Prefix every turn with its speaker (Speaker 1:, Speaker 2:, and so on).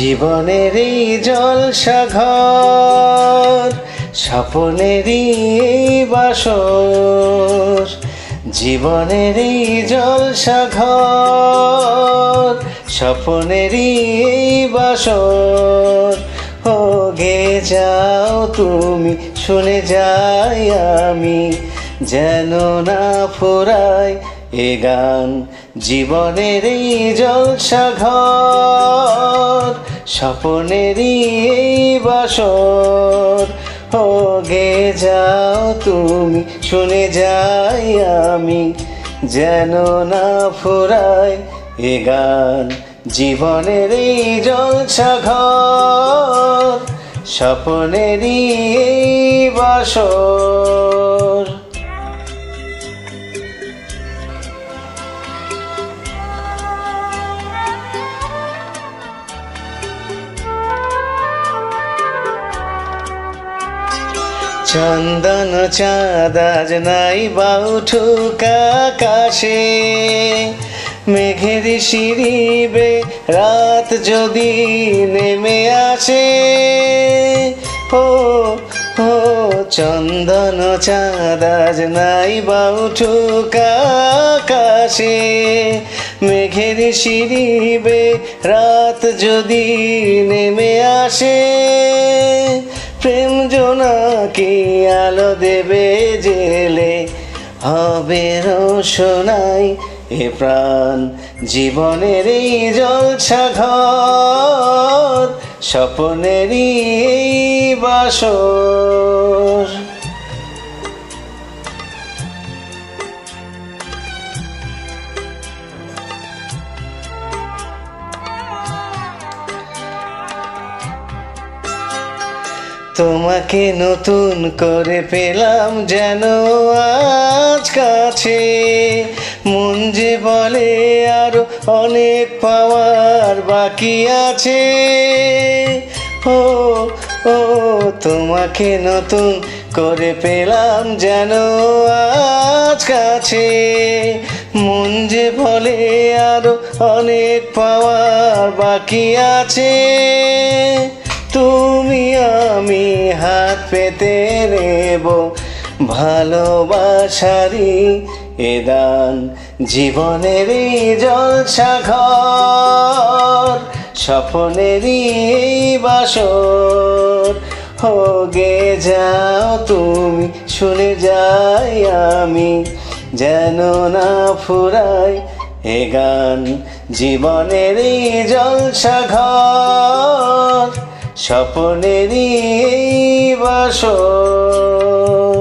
Speaker 1: জীবনেরই জলসাঘর, স্বপ্নেরই বাসর। জীবনেরই জলসাঘর, স্বপ্নেরই বাসর। ও গে যাও তুমি, শুনে যাই আমি, যেন না ফুরাই এ গান। জীবনেরই জলসাঘর, স্বপ্নেরই বাসর। ও গে যাও তুমি, শুনে যাই আমি, যেন না ফুরাই এ গান। জীবনেরই জলসাঘর, স্বপ্নেরই বাসর। চন্দন চাঁদ আজ নাই বা উঠুক আকাশে, মেঘের শিরিবে রাত যদি নেমে আসে। ও ও চন্দন চাঁদ আজ নাই বা উঠুক আকাশে, মেঘের শিরিবে রাত যদি নেমে আসে। প্রেম জোনাকি আলো দেবে জেলে, হবে রোশনাই এ প্রাণ। জীবনেরই জলসাঘর, স্বপ্নেরই বাসর। তোমাকে নতুন করে পেলাম যেন আজ কাছে, মন যে বলে আরো অনেক পাওয়ার বাকি আছে। ও ও তোমাকে নতুন করে পেলাম যেন আজ কাছে, মন যে বলে আরো অনেক পাওয়ার বাকি আছে। তুমি আমি হাত পেতে নেব ভালোবাসারি এ দান। জীবনেরই জলসাঘর, স্বপ্নেরই বাসর। ও গে যাও তুমি, শুনে যাই আমি, যেন না ফুরাই এ গান। জীবনেরই জলসাঘর, স্বপ্নেরই বাসর।